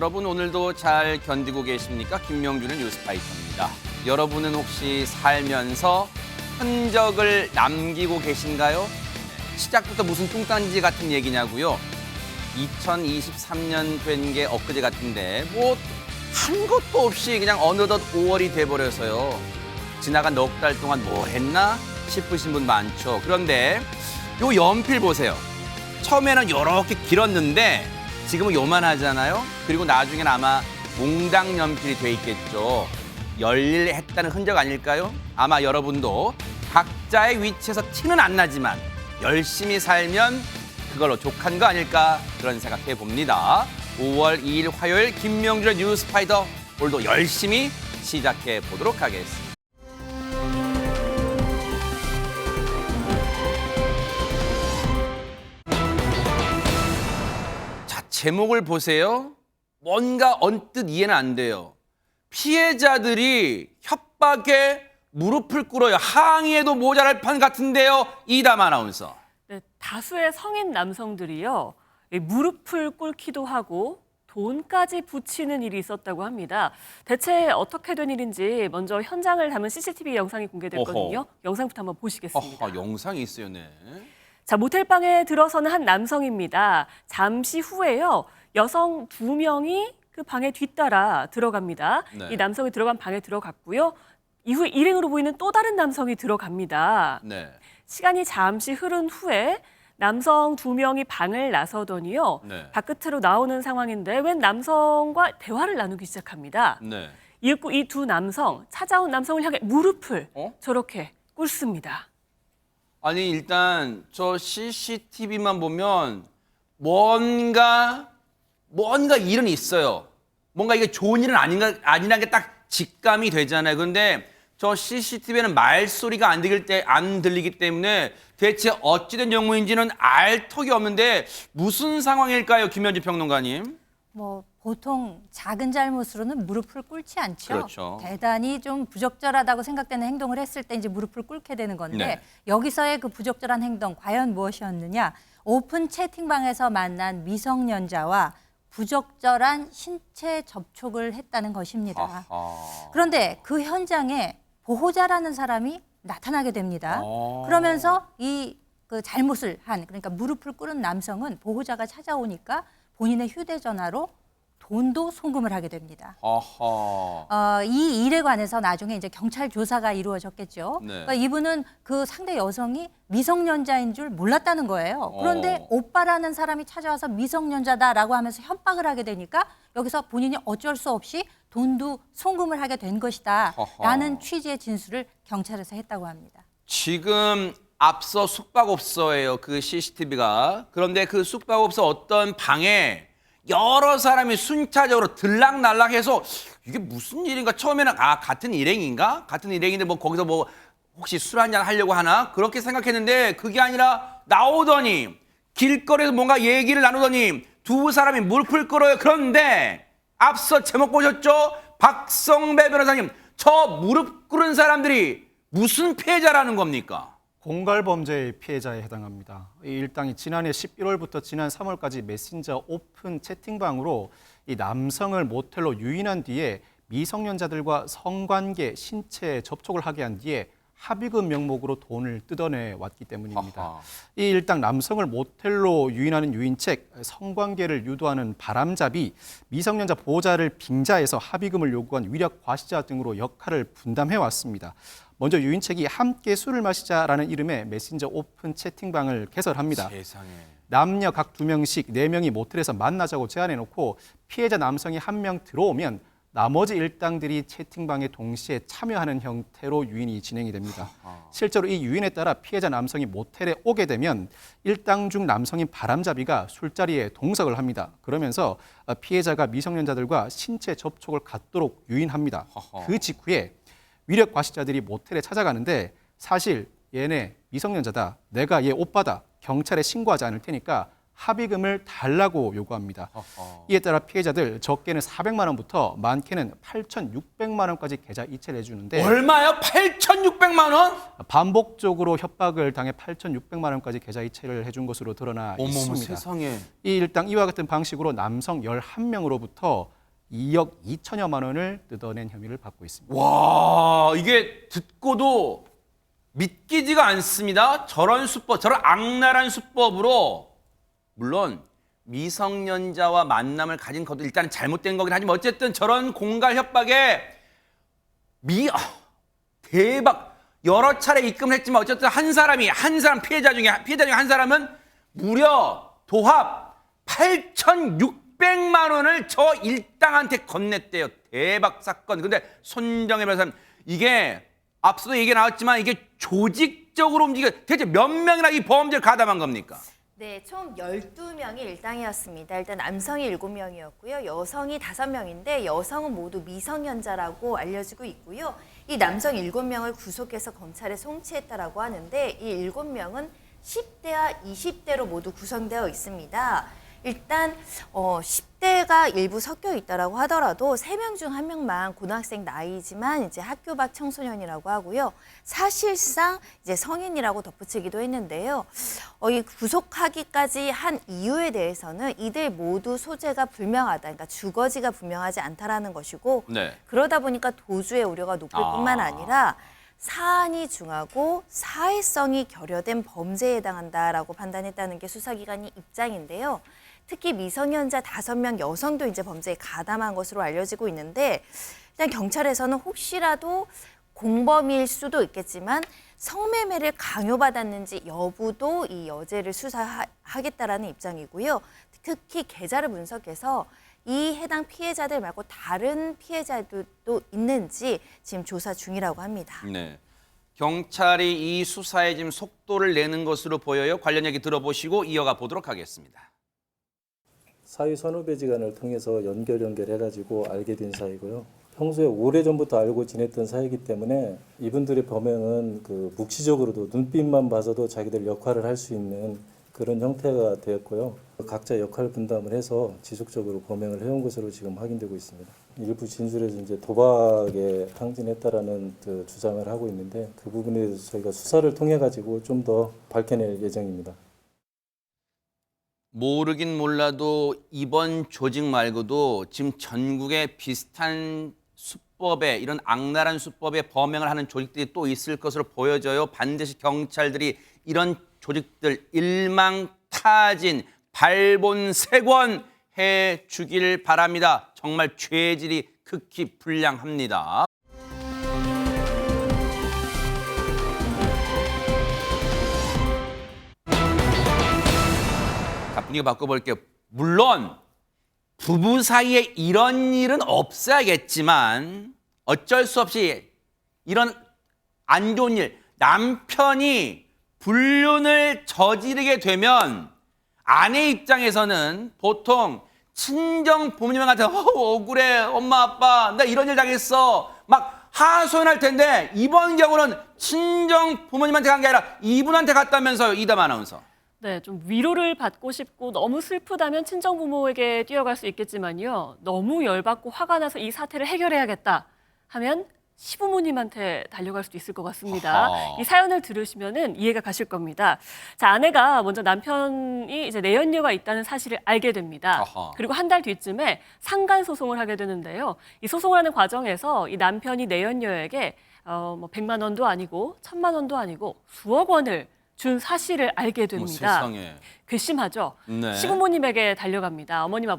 여러분 오늘도 잘 견디고 계십니까? 김명준의 뉴스파이터입니다. 여러분은 혹시 살면서 흔적을 남기고 계신가요? 시작부터 무슨 뚱딴지 같은 얘기냐고요? 2023년 된 게 엊그제 같은데 뭐 한 것도 없이 그냥 어느덧 5월이 돼버려서요. 지나간 넉 달 동안 뭘 했나 싶으신 분 많죠. 그런데 요 연필 보세요. 처음에는 이렇게 길었는데 지금은 요만하잖아요. 그리고 나중엔 아마 몽당 연필이 돼 있겠죠. 열일했다는 흔적 아닐까요? 아마 여러분도 각자의 위치에서 티는 안 나지만 열심히 살면 그걸로 족한 거 아닐까 그런 생각해 봅니다. 5월 2일 화요일 김명준의 뉴스파이더 오늘도 열심히 시작해 보도록 하겠습니다. 자, 제목을 보세요. 뭔가 언뜻 이해는 안 돼요. 피해자들이 협박에 무릎을 꿇어요. 항의에도 모자랄 판 같은데요. 이담 아나운서. 네, 다수의 성인 남성들이요. 무릎을 꿇기도 하고 돈까지 붙이는 일이 있었다고 합니다. 대체 어떻게 된 일인지 먼저 현장을 담은 CCTV 영상이 공개됐거든요. 어허. 영상부터 한번 보시겠습니다. 영상이 있어요, 네. 자, 모텔방에 들어서는 한 남성입니다. 잠시 후에요. 여성 2명이 그 방에 뒤따라 들어갑니다. 네. 이 남성이 들어간 방에 들어갔고요. 이후 일행으로 보이는 또 다른 남성이 들어갑니다. 네. 시간이 잠시 흐른 후에 남성 2명이 방을 나서더니요. 네. 바깥으로 나오는 상황인데 웬 남성과 대화를 나누기 시작합니다. 네. 이윽고 이 두 남성, 찾아온 남성을 향해 무릎을 어? 저렇게 꿇습니다. 아니 일단 저 CCTV만 보면 뭔가 일은 있어요. 뭔가 이게 좋은 일은 아니라는 게 딱 직감이 되잖아요. 그런데 저 CCTV에는 말소리가 안 들리기 때문에 대체 어찌된 영문인지는 알 턱이 없는데 무슨 상황일까요, 김현지 평론가님? 뭐 보통 작은 잘못으로는 무릎을 꿇지 않죠. 그렇죠. 대단히 좀 부적절하다고 생각되는 행동을 했을 때 이제 무릎을 꿇게 되는 건데 네. 여기서의 그 부적절한 행동 과연 무엇이었느냐? 오픈 채팅방에서 만난 미성년자와 부적절한 신체 접촉을 했다는 것입니다. 아하. 그런데 그 현장에 보호자라는 사람이 나타나게 됩니다. 그러면서 이 그 잘못을 한 그러니까 무릎을 꿇은 남성은 보호자가 찾아오니까 본인의 휴대전화로 돈도 송금을 하게 됩니다. 아하. 이 일에 관해서 나중에 이제 경찰 조사가 이루어졌겠죠. 네. 그러니까 이분은 그 상대 여성이 미성년자인 줄 몰랐다는 거예요. 그런데 오빠라는 사람이 찾아와서 미성년자다라고 하면서 협박을 하게 되니까 여기서 본인이 어쩔 수 없이 돈도 송금을 하게 된 것이다 라는 취지의 진술을 경찰에서 했다고 합니다. 지금 앞서 숙박업소예요, 그 CCTV가. 그런데 그 숙박업소 어떤 방에 여러 사람이 순차적으로 들락날락해서 이게 무슨 일인가 처음에는 같은 일행인가? 같은 일행인데 뭐 거기서 뭐 혹시 술 한잔 하려고 하나? 그렇게 생각했는데 그게 아니라 나오더니 길거리에서 뭔가 얘기를 나누더니 두 사람이 무릎을 꿇어요. 그런데 앞서 제목 보셨죠? 박성배 변호사님, 저 무릎 꿇은 사람들이 무슨 피해자라는 겁니까? 공갈범죄의 피해자에 해당합니다. 이 일당이 지난해 11월부터 지난 3월까지 메신저 오픈 채팅방으로 이 남성을 모텔로 유인한 뒤에 미성년자들과 성관계, 신체 접촉을 하게 한 뒤에 합의금 명목으로 돈을 뜯어내 왔기 때문입니다. 아하. 이 일당 남성을 모텔로 유인하는 유인책, 성관계를 유도하는 바람잡이, 미성년자 보호자를 빙자해서 합의금을 요구한 위력 과시자 등으로 역할을 분담해 왔습니다. 먼저 유인책이 함께 술을 마시자라는 이름의 메신저 오픈 채팅방을 개설합니다. 세상에. 남녀 각 2명씩 4명이 모텔에서 만나자고 제안해놓고 피해자 남성이 1명 들어오면 나머지 일당들이 채팅방에 동시에 참여하는 형태로 유인이 진행이 됩니다. 실제로 이 유인에 따라 피해자 남성이 모텔에 오게 되면 일당 중 남성인 바람잡이가 술자리에 동석을 합니다. 그러면서 피해자가 미성년자들과 신체 접촉을 갖도록 유인합니다. 그 직후에 위력 과시자들이 모텔에 찾아가는데 사실 얘네 미성년자다, 내가 얘 오빠다, 경찰에 신고하지 않을 테니까 합의금을 달라고 요구합니다. 어허. 이에 따라 피해자들 적게는 400만 원부터 많게는 8,600만 원까지 계좌 이체를 해주는데 얼마요? 8,600만 원? 반복적으로 협박을 당해 8,600만 원까지 계좌 이체를 해준 것으로 드러나 어머머 있습니다. 세상에. 이 일당 이와 같은 방식으로 남성 11명으로부터 2억 2천여만 원을 뜯어낸 혐의를 받고 있습니다. 와, 이게 듣고도 믿기지가 않습니다. 저런 수법, 저런 악랄한 수법으로 물론 미성년자와 만남을 가진 것도 일단은 잘못된 거긴 하지만 어쨌든 저런 공갈 협박에 대박 여러 차례 입금을 했지만 어쨌든 한 사람 피해자 중에 한 사람은 무려 도합 8,600만 원을 저 일당한테 건넸대요. 대박 사건. 근데 손정혜 변호사님 이게 앞서도 얘기 나왔지만 이게 조직적으로 움직여 대체 몇 명이나 이 범죄를 가담한 겁니까? 네, 총 12명이 일당이었습니다. 일단 남성이 7명이었고요. 여성이 5명인데 여성은 모두 미성년자라고 알려지고 있고요. 이 남성 7명을 구속해서 검찰에 송치했다라고 하는데 이 7명은 10대와 20대로 모두 구성되어 있습니다. 일단 10대가 일부 섞여 있다라고 하더라도 3명 중 1명만 고등학생 나이지만 이제 학교 밖 청소년이라고 하고요. 사실상 이제 성인이라고 덧붙이기도 했는데요. 이 구속하기까지 한 이유에 대해서는 이들 모두 소재가 불명하다. 그러니까 주거지가 분명하지 않다라는 것이고 네. 그러다 보니까 도주의 우려가 높을 뿐만 아니라 사안이 중하고 사회성이 결여된 범죄에 해당한다라고 판단했다는 게 수사기관의 입장인데요. 특히 미성년자 5명 여성도 이제 범죄에 가담한 것으로 알려지고 있는데 일단 경찰에서는 혹시라도 공범일 수도 있겠지만 성매매를 강요받았는지 여부도 이 여죄를 수사하겠다라는 입장이고요. 특히 계좌를 분석해서 이 해당 피해자들 말고 다른 피해자들도 있는지 지금 조사 중이라고 합니다. 네. 경찰이 이 수사에 지금 속도를 내는 것으로 보여요. 관련 얘기 들어보시고 이어가 보도록 하겠습니다. 사위 선후배지간을 통해서 연결해가지고 알게 된 사이고요. 평소에 오래전부터 알고 지냈던 사이이기 때문에 이분들의 범행은 그 묵시적으로도 눈빛만 봐서도 자기들 역할을 할 수 있는 그런 형태가 되었고요. 각자 역할 분담을 해서 지속적으로 범행을 해온 것으로 지금 확인되고 있습니다. 일부 진술에서 이제 도박에 항진했다라는 그 주장을 하고 있는데 그 부분에 대해서 저희가 수사를 통해 가지고 좀 더 밝혀낼 예정입니다. 모르긴 몰라도 이번 조직 말고도 지금 전국에 비슷한 수법에 이런 악랄한 수법에 범행을 하는 조직들이 또 있을 것으로 보여져요. 반드시 경찰들이 이런 조직들 일망타진 발본색원해 주길 바랍니다. 정말 죄질이 극히 불량합니다. 자, 분위기 바꿔볼게요. 물론 부부 사이에 이런 일은 없어야겠지만 어쩔 수 없이 이런 안 좋은 일, 남편이 불륜을 저지르게 되면 아내 입장에서는 보통 친정 부모님한테 억울해 엄마 아빠 나 이런 일 당했어 막 하소연할 텐데 이번 경우는 친정 부모님한테 간 게 아니라 이분한테 갔다면서요. 이담 아나운서. 네, 좀 위로를 받고 싶고 너무 슬프다면 친정 부모에게 뛰어갈 수 있겠지만요. 너무 열받고 화가 나서 이 사태를 해결해야겠다 하면 시부모님한테 달려갈 수도 있을 것 같습니다. 아하. 이 사연을 들으시면은 이해가 가실 겁니다. 자, 아내가 먼저 남편이 이제 내연녀가 있다는 사실을 알게 됩니다. 아하. 그리고 한 달 뒤쯤에 상간 소송을 하게 되는데요. 이 소송을 하는 과정에서 이 남편이 내연녀에게 100만 원도 아니고 1000만 원도 아니고 수억 원을 준 사실을 알게 됩니다. 세상에. 괘씸하죠. 네. 시부모님에게 달려갑니다. 어머님,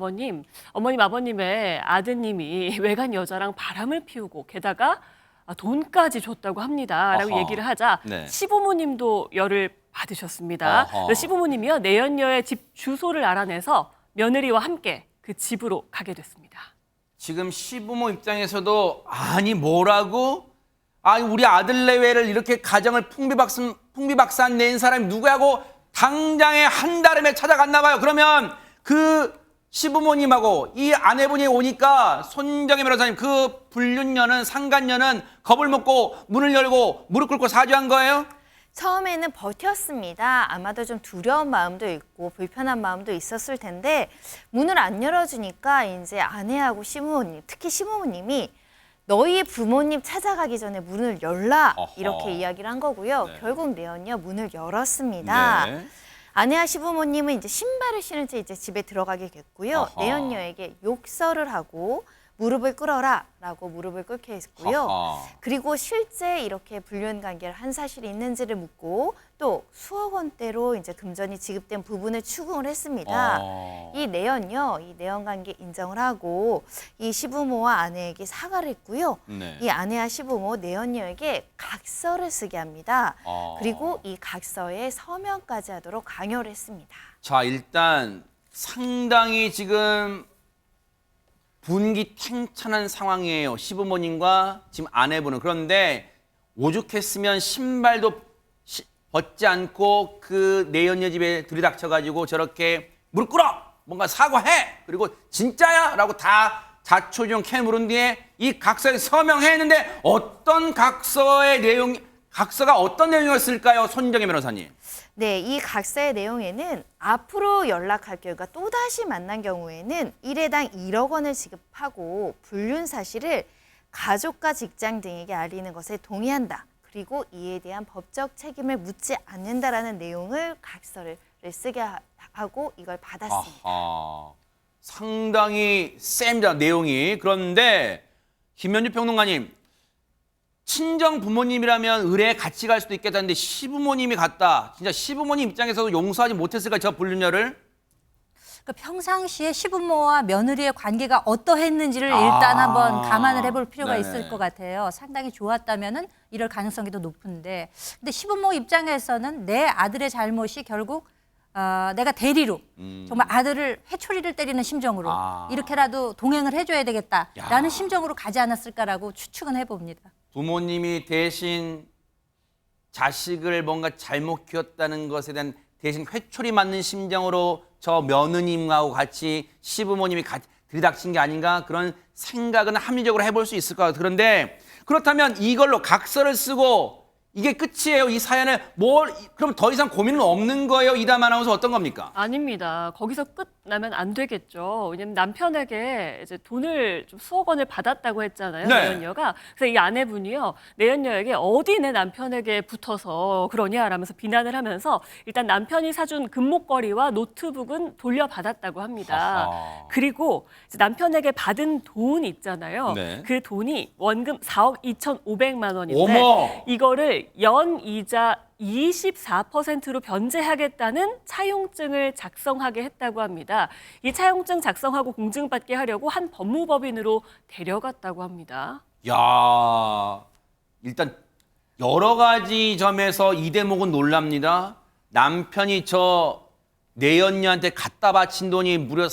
아버님의 아드님이 외간 여자랑 바람을 피우고 게다가 돈까지 줬다고 합니다. 라고 아하. 얘기를 하자 네. 시부모님도 열을 받으셨습니다. 아하. 그래서 시부모님이요 내연녀의 집 주소를 알아내서 며느리와 함께 그 집으로 가게 됐습니다. 지금 시부모 입장에서도 아니 뭐라고? 아니 우리 아들 내외를 이렇게 가정을 풍비박산 낸 사람이 누구야고 당장에 한달음에 찾아갔나 봐요. 그러면 그 시부모님하고 이 아내분이 오니까 손정혜 변호사님 그 불륜녀는 상간녀는 겁을 먹고 문을 열고 무릎 꿇고 사죄한 거예요? 처음에는 버텼습니다. 아마도 좀 두려운 마음도 있고 불편한 마음도 있었을 텐데 문을 안 열어주니까 이제 아내하고 시부모님, 특히 시부모님이 너희 부모님 찾아가기 전에 문을 열라 어허. 이렇게 이야기를 한 거고요. 네. 결국 내연녀 문을 열었습니다. 네. 아내와 시부모님은 이제 신발을 신은 채 이제 집에 들어가게 됐고요. 어허. 내연녀에게 욕설을 하고 무릎을 꿇어라 라고 무릎을 꿇게 했고요. 하하. 그리고 실제 이렇게 불륜 관계를 한 사실이 있는지를 묻고 또 수억 원대로 이제 금전이 지급된 부분을 추궁을 했습니다. 이 내연녀, 이 내연 관계 인정을 하고 이 시부모와 아내에게 사과를 했고요. 네. 이 아내와 시부모, 내연녀에게 각서를 쓰게 합니다. 어. 그리고 이 각서에 서명까지 하도록 강요를 했습니다. 자, 일단 상당히 지금 분기 탱찬한 상황이에요. 시부모님과 지금 아내분은. 그런데 오죽했으면 신발도 벗지 않고 그 내연녀 집에 들이닥쳐가지고 저렇게 무릎 꿇어! 뭔가 사과해! 그리고 진짜야? 라고 다 자초지종 캐물은 뒤에 이 각서에 서명했는데 어떤 각서의 내용, 각서가 어떤 내용이었을까요? 손정혜 변호사님. 네, 이 각서의 내용에는 앞으로 연락할 경우가 또다시 만난 경우에는 1회당 1억 원을 지급하고 불륜 사실을 가족과 직장 등에게 알리는 것에 동의한다. 그리고 이에 대한 법적 책임을 묻지 않는다라는 내용을 각서를 쓰게 하고 이걸 받았습니다. 아하, 상당히 셉니다, 내용이. 그런데 김현주 평론가님, 친정 부모님이라면 의뢰에 같이 갈 수도 있겠다는데 시부모님이 갔다. 진짜 시부모님 입장에서도 용서하지 못했을까, 저 불륜녀를? 그러니까 평상시에 시부모와 며느리의 관계가 어떠했는지를 일단 한번 감안을 해볼 필요가 네네. 있을 것 같아요. 상당히 좋았다면은 이럴 가능성이 더 높은데, 근데 시부모 입장에서는 내 아들의 잘못이 결국 내가 대리로 정말 아들을 회초리를 때리는 심정으로 이렇게라도 동행을 해줘야 되겠다라는 심정으로 가지 않았을까라고 추측은 해봅니다. 부모님이 대신 자식을 뭔가 잘못 키웠다는 것에 대한 대신 회초리 맞는 심정으로 저 며느님하고 같이 시부모님이 같이 들이닥친 게 아닌가 그런 생각은 합리적으로 해볼 수 있을 것 같아요. 그런데 그렇다면 이걸로 각서를 쓰고 이게 끝이에요. 이 사연을 그럼 더 이상 고민은 없는 거예요. 이담 아나운서 어떤 겁니까? 아닙니다. 거기서 끝나면 안 되겠죠. 왜냐면 남편에게 이제 돈을 좀 수억 원을 받았다고 했잖아요. 네. 내연녀가. 그래서 이 아내분이요. 내연녀에게 어디 내 남편에게 붙어서 그러냐라면서 비난을 하면서 일단 남편이 사준 금목걸이와 노트북은 돌려받았다고 합니다. 아하. 그리고 이제 남편에게 받은 돈 있잖아요. 네. 그 돈이 원금 4억 2,500만 원인데 어머! 이거를 연이자 24%로 변제하겠다는 차용증을 작성하게 했다고 합니다. 이 차용증 작성하고 공증받게 하려고 한 법무법인으로 데려갔다고 합니다. 야, 일단 여러 가지 점에서 이 대목은 놀랍니다. 남편이 저 내연녀한테 갖다 바친 돈이 무려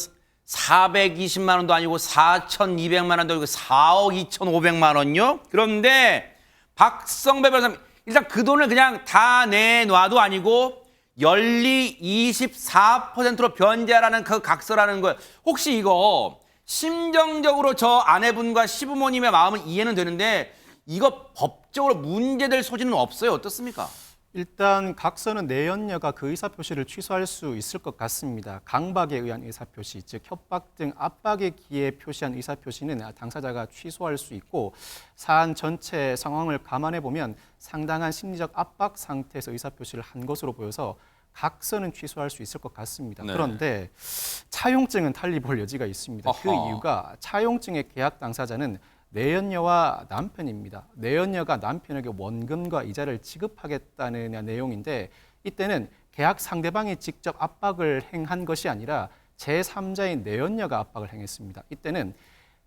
420만 원도 아니고 4,200만 원도 아니고 4억 2,500만 원요? 그런데 박성배 변호사님, 일단 그 돈을 그냥 다 내놔도 아니고 연리 24%로 변제하라는 그 각서라는 거, 혹시 이거 심정적으로 저 아내분과 시부모님의 마음은 이해는 되는데 이거 법적으로 문제될 소지는 없어요? 어떻습니까? 일단 각서는 내연녀가 그 의사표시를 취소할 수 있을 것 같습니다. 강박에 의한 의사표시, 즉 협박 등 압박에 기해 표시한 의사표시는 당사자가 취소할 수 있고 사안 전체 상황을 감안해 보면 상당한 심리적 압박 상태에서 의사표시를 한 것으로 보여서 각서는 취소할 수 있을 것 같습니다. 네. 그런데 차용증은 달리 볼 여지가 있습니다. 그 어허. 이유가 차용증의 계약 당사자는 내연녀와 남편입니다. 내연녀가 남편에게 원금과 이자를 지급하겠다는 내용인데 이때는 계약 상대방이 직접 압박을 행한 것이 아니라 제3자인 내연녀가 압박을 행했습니다. 이때는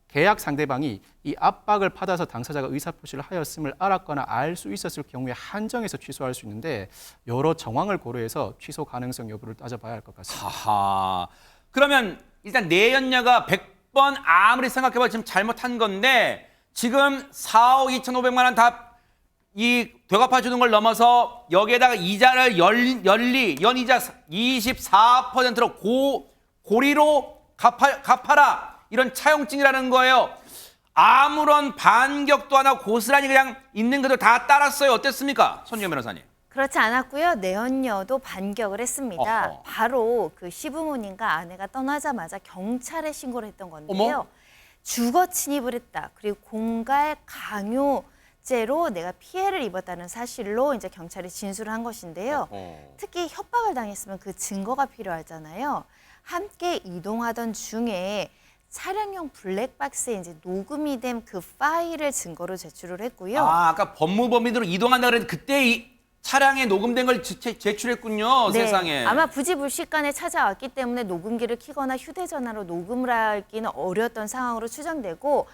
계약 상대방이 이 압박을 받아서 당사자가 의사표시를 하였음을 알았거나 알 수 있었을 경우에 한정해서 취소할 수 있는데 여러 정황을 고려해서 취소 가능성 여부를 따져봐야 할 것 같습니다. 하하. 그러면 일단 내연녀가 100번 아무리 생각해봐도 지금 잘못한 건데 지금 4억 2,500만 원 다 이 되갚아 주는 걸 넘어서 여기에다가 이자를 연이자 24%로 고리로 갚아라 이런 차용증이라는 거예요. 아무런 반격도 안 하고 고스란히 그냥 있는 그대로 다 따랐어요. 어땠습니까? 손정혜 변호사님. 그렇지 않았고요. 내연녀도 반격을 했습니다. 어허. 바로 그 시부모님과 아내가 떠나자마자 경찰에 신고를 했던 건데요. 어머. 주거 침입을 했다. 그리고 공갈 강요죄로 내가 피해를 입었다는 사실로 이제 경찰에 진술을 한 것인데요. 특히 협박을 당했으면 그 증거가 필요하잖아요. 함께 이동하던 중에 차량용 블랙박스에 이제 녹음이 된 그 파일을 증거로 제출을 했고요. 아까 법무법인으로 이동한다 그랬는데 그때 이 차량에 녹음된 걸 제출했군요. 네, 세상에. 아마 부지불식간에 찾아왔기 때문에 녹음기를 켜거나 휴대전화로 녹음을 하기는 어려웠던 상황으로 추정되고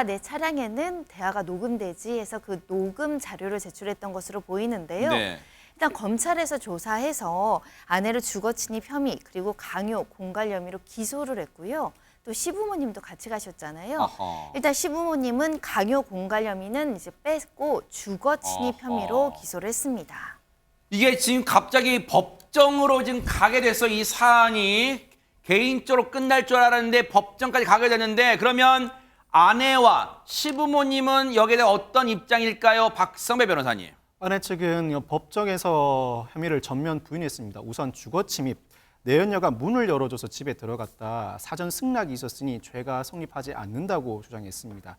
내 차량에는 대화가 녹음되지 해서 그 녹음 자료를 제출했던 것으로 보이는데요. 네. 일단 검찰에서 조사해서 아내를 주거침입 혐의 그리고 강요, 공갈 혐의로 기소를 했고요. 또 시부모님도 같이 가셨잖아요. 아하. 일단 시부모님은 강요, 공갈 혐의는 이제 뺐고 주거침입 혐의로 기소를 했습니다. 이게 지금 갑자기 법정으로 지금 가게 돼서 이 사안이 개인적으로 끝날 줄 알았는데 법정까지 가게 됐는데 그러면 아내와 시부모님은 여기에 대해 어떤 입장일까요? 박성배 변호사님. 아내 측은 법정에서 혐의를 전면 부인했습니다. 우선 주거침입, 내연녀가 문을 열어줘서 집에 들어갔다. 사전 승낙이 있었으니 죄가 성립하지 않는다고 주장했습니다.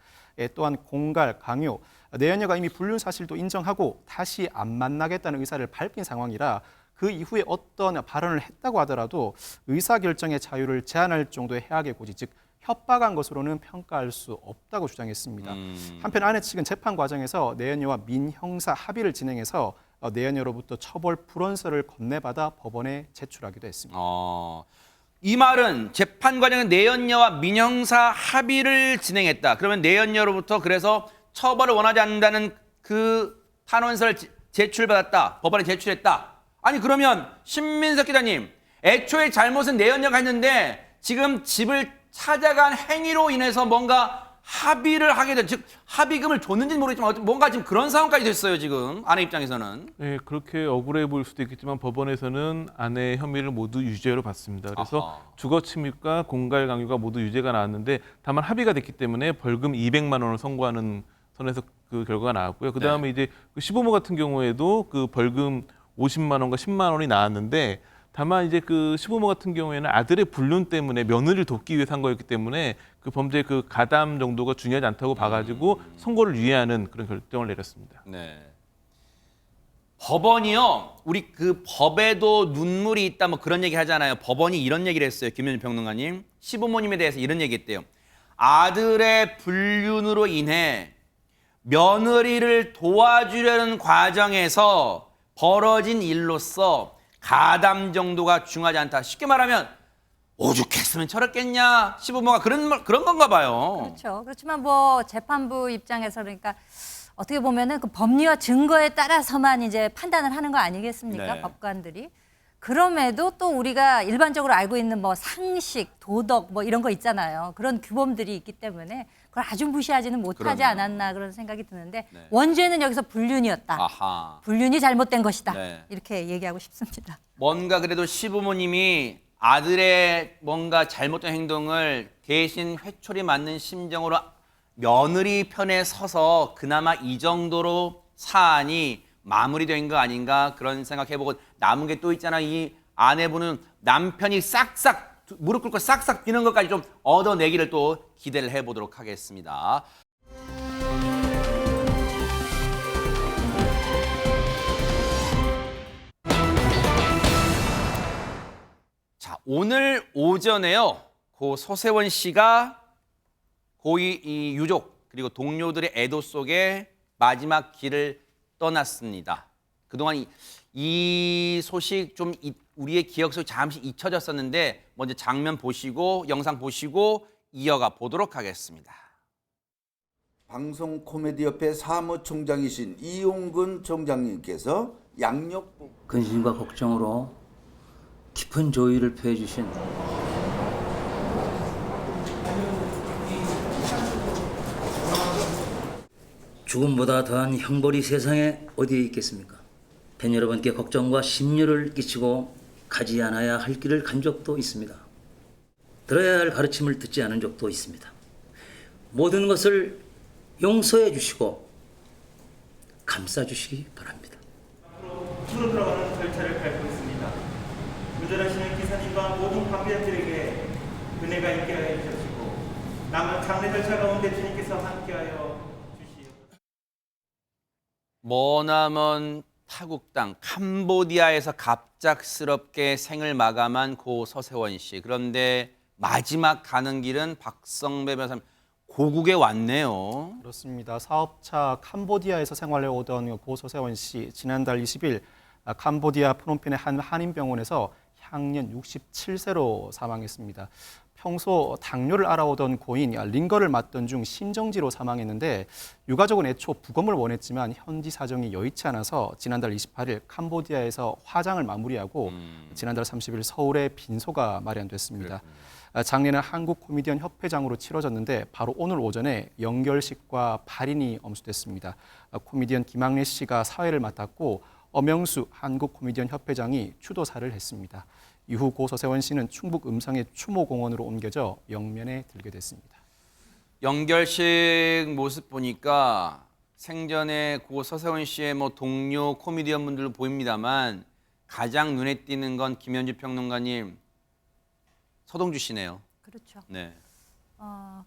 또한 공갈, 강요, 내연녀가 이미 불륜 사실도 인정하고 다시 안 만나겠다는 의사를 밝힌 상황이라 그 이후에 어떤 발언을 했다고 하더라도 의사결정의 자유를 제한할 정도의 해악의 고지, 즉 협박한 것으로는 평가할 수 없다고 주장했습니다. 한편 아내 측은 재판 과정에서 내연녀와 민형사 합의를 진행해서 내연녀로부터 처벌 불원서를 건네받아 법원에 제출하기도 했습니다. 이 말은 재판 과정에 내연녀와 민형사 합의를 진행했다. 그러면 내연녀로부터 그래서 처벌을 원하지 않는다는 그 탄원서를 제출받았다. 법원에 제출했다. 아니 그러면 신민석 기자님, 애초에 잘못은 내연녀가 했는데 지금 집을 찾아간 행위로 인해서 뭔가 합의를 하게 된, 즉 합의금을 줬는지는 모르겠지만 뭔가 지금 그런 상황까지 됐어요. 지금 아내 입장에서는. 네, 그렇게 억울해 보일 수도 있겠지만 법원에서는 아내의 혐의를 모두 유죄로 봤습니다. 그래서 아하. 주거 침입과 공갈 강요가 모두 유죄가 나왔는데 다만 합의가 됐기 때문에 벌금 200만 원을 선고하는 선에서 그 결과가 나왔고요. 그다음에 이제 그 시부모 같은 경우에도 그 벌금 50만 원과 10만 원이 나왔는데 다만 이제 그 시부모 같은 경우에는 아들의 불륜 때문에 며느리를 돕기 위해서 한 거였기 때문에 그 범죄 그 가담 정도가 중요하지 않다고 봐가지고 선고를 유예하는 그런 결정을 내렸습니다. 네. 법원이요. 우리 그 법에도 눈물이 있다 뭐 그런 얘기 하잖아요. 법원이 이런 얘기를 했어요. 김현준 평론가님. 시부모님에 대해서 이런 얘기했대요. 아들의 불륜으로 인해 며느리를 도와주려는 과정에서 벌어진 일로서 가담 정도가 중요하지 않다. 쉽게 말하면 오죽했으면 저랬겠냐. 시부모가 그런 건가 봐요. 그렇죠. 그렇지만 뭐 재판부 입장에서 그러니까 어떻게 보면은 그 법리와 증거에 따라서만 이제 판단을 하는 거 아니겠습니까? 네. 법관들이. 그럼에도 또 우리가 일반적으로 알고 있는 뭐 상식, 도덕 뭐 이런 거 있잖아요. 그런 규범들이 있기 때문에 그걸 아주 무시하지는 못하지 그러네요. 않았나 그런 생각이 드는데 네. 원죄는 여기서 불륜이었다. 아하. 불륜이 잘못된 것이다. 네. 이렇게 얘기하고 싶습니다. 뭔가 그래도 시부모님이 아들의 뭔가 잘못된 행동을 대신 회초리 맞는 심정으로 며느리 편에 서서 그나마 이 정도로 사안이 마무리된 거 아닌가 그런 생각해보고 남은 게 또 있잖아. 이 아내분은 남편이 싹싹 무릎 꿇고 싹싹 비는 것까지 좀 얻어내기를 또 기대를 해보도록 하겠습니다. 자, 오늘 오전에요. 고 서세원 씨가 고이 이 유족 그리고 동료들의 애도 속에 마지막 길을 떠났습니다. 그동안 이 소식 좀 우리의 기억 속에 잠시 잊혀졌었는데 먼저 장면 보시고 영상 보시고 이어가 보도록 하겠습니다. 방송 코미디협회 사무총장이신 이용근 총장님께서 양력 근심과 걱정으로 깊은 조의를 표해 주신 죽음보다 더한 형벌이 세상에 어디에 있겠습니까? 팬 여러분께 걱정과 심려를 끼치고 가지 않아야 할 길을 간 적도 있습니다. 들어야 할 가르침을 듣지 않은 적도 있습니다. 모든 것을 용서해 주시고 감싸 주시기 바랍니다. 수로 들어가는 절차를 밟고 있습니다. 운전하시는 기사님과 모든 관계자들에게 은혜가 있게 하여 주시고 남은 장례 절차 가운데 주님께서 함께하여 주시옵소서. 머나먼 타국 땅 캄보디아에서 갑작스럽게 생을 마감한 고 서세원 씨. 그런데 마지막 가는 길은 박성배 변호사님 고국에 왔네요. 그렇습니다. 사업차 캄보디아에서 생활해 오던 고 서세원 씨 지난달 20일 캄보디아 프놈펜의 한 한인병원에서 향년 67세로 사망했습니다. 평소 당뇨를 알아오던 고인 링거를 맞던 중 심정지로 사망했는데 유가족은 애초 부검을 원했지만 현지 사정이 여의치 않아서 지난달 28일 캄보디아에서 화장을 마무리하고 지난달 30일 서울에 빈소가 마련됐습니다. 장례는 한국 코미디언 협회장으로 치러졌는데 바로 오늘 오전에 영결식과 발인이 엄수됐습니다. 코미디언 김학래 씨가 사회를 맡았고 엄영수 한국 코미디언 협회장이 추도사를 했습니다. 이후 고 서세원 씨는 충북 음성의 추모공원으로 옮겨져 영면에 들게 됐습니다. 영결식 모습 보니까 생전에 고 서세원 씨의 동료 코미디언 분들도 보입니다만 가장 눈에 띄는 건 김현주 평론가님 서동주 씨네요. 그렇죠. 네.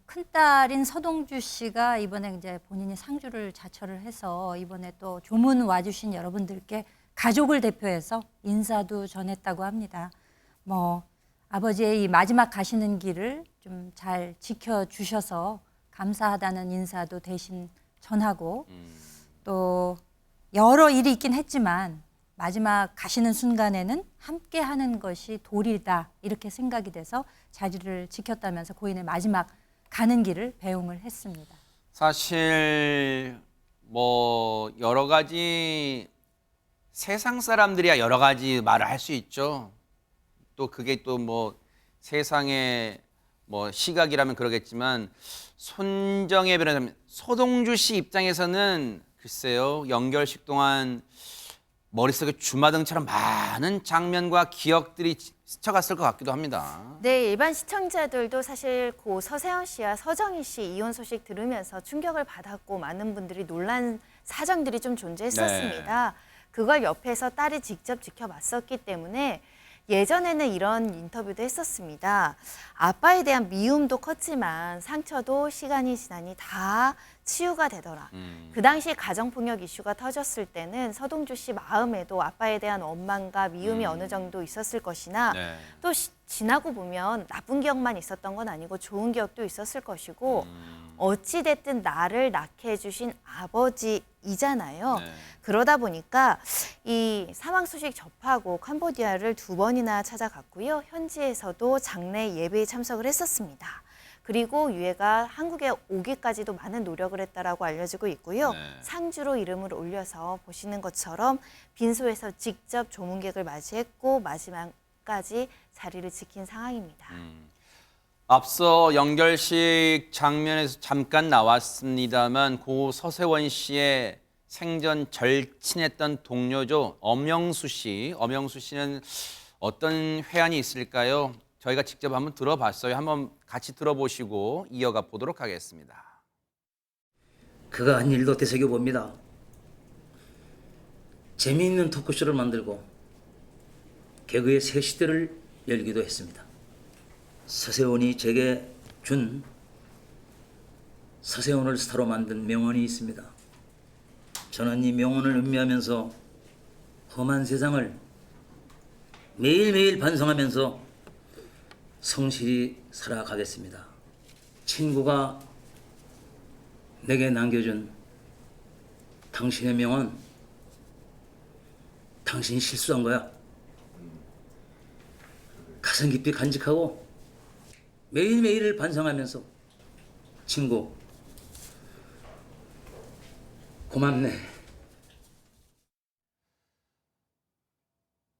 큰딸인 서동주 씨가 이번에 이제 본인이 상주를 자처를 해서 이번에 또 조문 와주신 여러분들께 가족을 대표해서 인사도 전했다고 합니다. 아버지의 이 마지막 가시는 길을 좀 잘 지켜주셔서 감사하다는 인사도 대신 전하고 또 여러 일이 있긴 했지만 마지막 가시는 순간에는 함께 하는 것이 도리다 이렇게 생각이 돼서 자리를 지켰다면서 고인의 마지막 가는 길을 배웅을 했습니다. 사실 여러 가지 세상 사람들이야 여러 가지 말을 할 수 있죠. 또 그게 또 세상의 시각이라면 그러겠지만 손정혜 변호사님, 서동주 씨 입장에서는 글쎄요 영결식 동안 머릿속에 주마등처럼 많은 장면과 기억들이 스쳐갔을 것 같기도 합니다. 네, 일반 시청자들도 사실 고 서세원 씨와 서정희 씨 이혼 소식 들으면서 충격을 받았고 많은 분들이 놀란 사정들이 좀 존재했었습니다. 그걸 옆에서 딸이 직접 지켜봤었기 때문에 예전에는 이런 인터뷰도 했었습니다. 아빠에 대한 미움도 컸지만 상처도 시간이 지나니 다 치유가 되더라. 그 당시 가정폭력 이슈가 터졌을 때는 서동주 씨 마음에도 아빠에 대한 원망과 미움이 어느 정도 있었을 것이나 또 지나고 보면 나쁜 기억만 있었던 건 아니고 좋은 기억도 있었을 것이고 어찌됐든 나를 낳게 해주신 아버지이잖아요. 그러다 보니까 이 사망 소식 접하고 캄보디아를 2번이나 찾아갔고요. 현지에서도 장례 예배에 참석을 했었습니다. 그리고 유해가 한국에 오기까지도 많은 노력을 했다라고 알려지고 있고요. 상주로 이름을 올려서 보시는 것처럼 빈소에서 직접 조문객을 맞이했고 마지막까지 자리를 지킨 상황입니다. 앞서 영결식 장면에서 잠깐 나왔습니다만 고 서세원 씨의 생전 절친했던 동료죠. 엄영수 씨. 엄영수 씨는 어떤 회한이 있을까요? 저희가 직접 한번 들어봤어요. 한번 같이 들어보시고 이어가 보도록 하겠습니다. 그가 한 일도 되새겨봅니다. 재미있는 토크쇼를 만들고 개그의 새 시대를 열기도 했습니다. 서세원이 제게 준 서세원을 스타로 만든 명언이 있습니다. 저는 이 명언을 음미하면서 험한 세상을 매일매일 반성하면서 성실히 살아가겠습니다. 친구가 내게 남겨준 당신의 명언, 당신이 실수한 거야. 가슴 깊이 간직하고 매일매일을 반성하면서 친구 고맙네.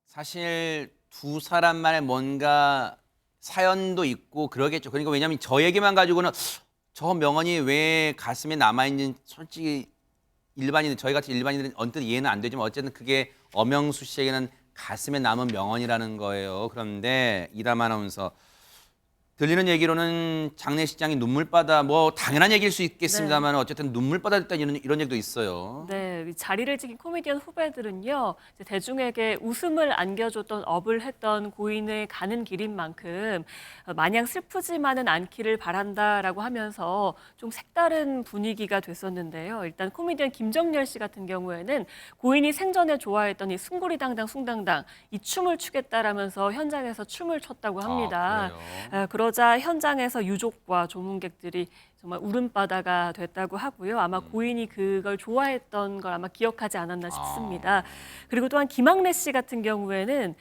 사실 두 사람만의 뭔가 사연도 있고 그러겠죠. 그러니까 왜냐하면 저 얘기만 가지고는 저 명언이 왜 가슴에 남아있는 솔직히 저희 같이 일반인들은 언뜻 이해는 안 되지만 어쨌든 그게 엄영수 씨에게는 가슴에 남은 명언이라는 거예요. 그런데 이담 아나운서 들리는 얘기로는 장례식장이 눈물바다, 뭐 당연한 얘기일 수 있겠습니다만 어쨌든 눈물바다 됐다 이런 얘기도 있어요. 네, 이 자리를 지킨 코미디언 후배들은요, 이제 대중에게 웃음을 안겨줬던 업을 했던 고인의 가는 길인 만큼 마냥 슬프지만은 않기를 바란다라고 하면서 좀 색다른 분위기가 됐었는데요. 일단 코미디언 김정열 씨 같은 경우에는 고인이 생전에 좋아했던 이 숭구리당당 숭당당 이 춤을 추겠다라면서 현장에서 춤을 췄다고 합니다. 그러자 현장에서 유족과 조문객들이 정말 울음바다가 됐다고 하고요. 아마 고인이 그걸 좋아했던 걸 아마 기억하지 않았나 싶습니다. 그리고 또한 김학래 씨 같은 경우에는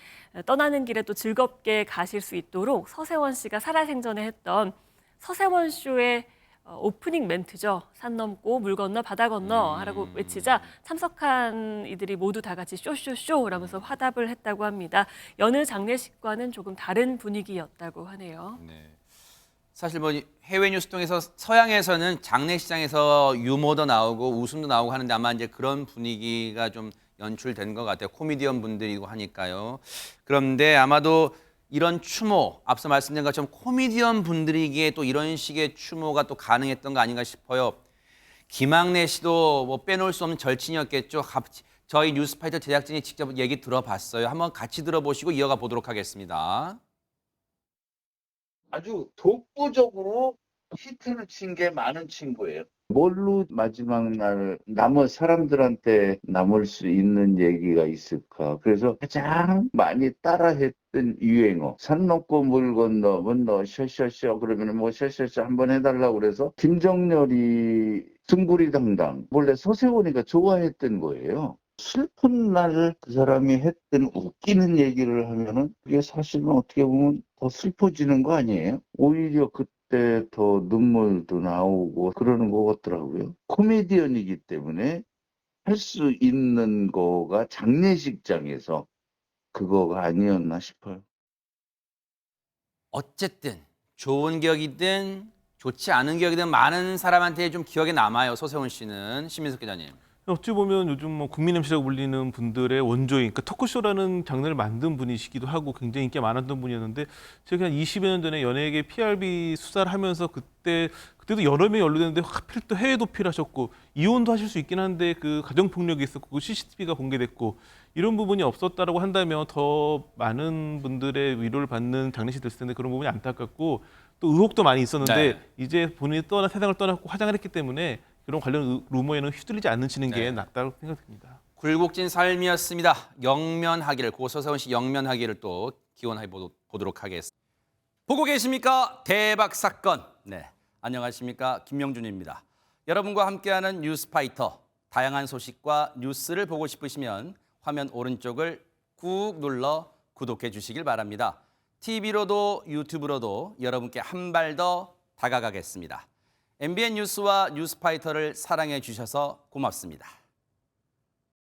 떠나는 길에 또 즐겁게 가실 수 있도록 서세원 씨가 살아생전에 했던 서세원 쇼의 오프닝 멘트죠. 산 넘고 물 건너 바다 건너 하라고 외치자 참석한 이들이 모두 다 같이 쇼쇼쇼라면서 화답을 했다고 합니다. 여느 장례식과는 조금 다른 분위기였다고 하네요. 네. 사실 뭐 해외 뉴스 통해서 서양에서는 장례식장에서 유머도 나오고 웃음도 나오고 하는데 아마 이제 그런 분위기가 좀 연출된 것 같아요. 코미디언 분들이고 하니까요. 그런데 아마도 이런 추모, 앞서 말씀드린 것처럼 코미디언 분들이기에 또 이런 식의 추모가 또 가능했던 거 아닌가 싶어요. 김학래 씨도 뭐 빼놓을 수 없는 절친이었겠죠. 저희 뉴스파이터 제작진이 직접 얘기 들어봤어요. 한번 같이 들어보시고 이어가 보도록 하겠습니다. 아주 독보적으로 히트를 친 게 많은 친구예요. 뭘로 마지막 날 남은 사람들한테 남을 수 있는 얘기가 있을까? 그래서 가장 많이 따라했던 유행어. 산 넘고 물 건너면 너 셔셔셔 그러면 뭐 셔셔셔 한번 해달라고 그래서 김정렬이 숭구리당당 원래 서세원이가 좋아했던 거예요. 슬픈 날 그 사람이 했던 웃기는 얘기를 하면은 그게 사실은 어떻게 보면 더 슬퍼지는 거 아니에요? 오히려 그때 더 눈물도 나오고 그러는 것 같더라고요. 코미디언이기 때문에 할 수 있는 거가 장례식장에서 그거가 아니었나 싶어요. 어쨌든 좋은 기억이든 좋지 않은 기억이든 많은 사람한테 좀 기억에 남아요. 서세원 씨는. 신민석 기자님. 어찌 보면 요즘 뭐 국민 MC라고 불리는 분들의 원조인, 그러니까 토크쇼라는 장르를 만든 분이시기도 하고 굉장히 인기가 많았던 분이었는데 제가 한 20여 년 전에 연예계 PRB 수사를 하면서 그때도 여러 명이 연루됐는데 하필 또 해외 도피를 하셨고 이혼도 하실 수 있긴 한데 그 가정폭력이 있었고 그 CCTV가 공개됐고 이런 부분이 없었다라고 한다면 더 많은 분들의 위로를 받는 장례식이 됐을 텐데 그런 부분이 안타깝고 또 의혹도 많이 있었는데 이제 본인이 세상을 떠났고 화장을 했기 때문에 그런 관련 루머에는 휘둘리지 않으시는 게 낫다고 생각됩니다. 굴곡진 삶이었습니다. 영면하기를, 고서세원 씨 영면하기를 또 기원해 보도록 하겠습니다. 보고 계십니까? 대박 사건. 네, 안녕하십니까? 김명준입니다. 여러분과 함께하는 뉴스파이터. 다양한 소식과 뉴스를 보고 싶으시면 화면 오른쪽을 꾹 눌러 구독해 주시길 바랍니다. TV로도 유튜브로도 여러분께 한 발 더 다가가겠습니다. MBN 뉴스와 뉴스파이터를 사랑해 주셔서 고맙습니다.